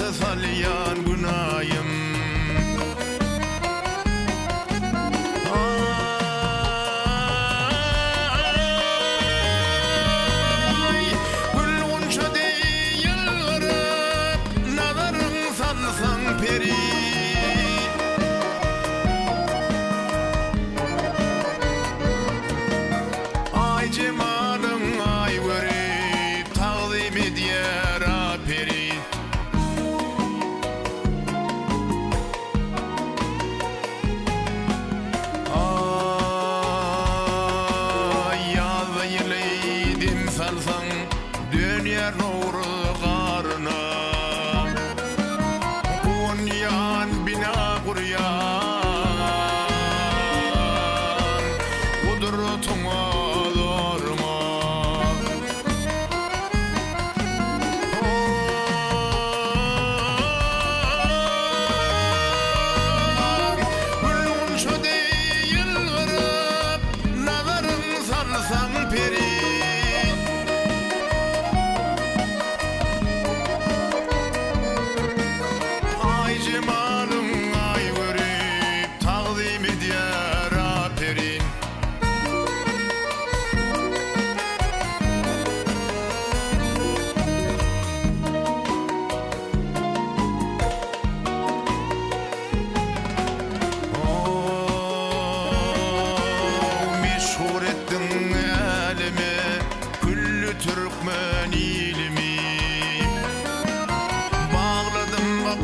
Ete salyan günayım. Ay, gül gunça değil varıp, nazarın salsan peri. Ay cemalın ay görüp, taqdim edýär aperi. Salsan dönýär nuru garına, bunyan bina kuryan, kudretuňa zorma. Gülün şu değil varıp, nazarın salsan peri. Cemalın ay görüp, taqdim edýär aperin. Meşhur ettin elime, küllü Türkmen ilimi. Bağladım bak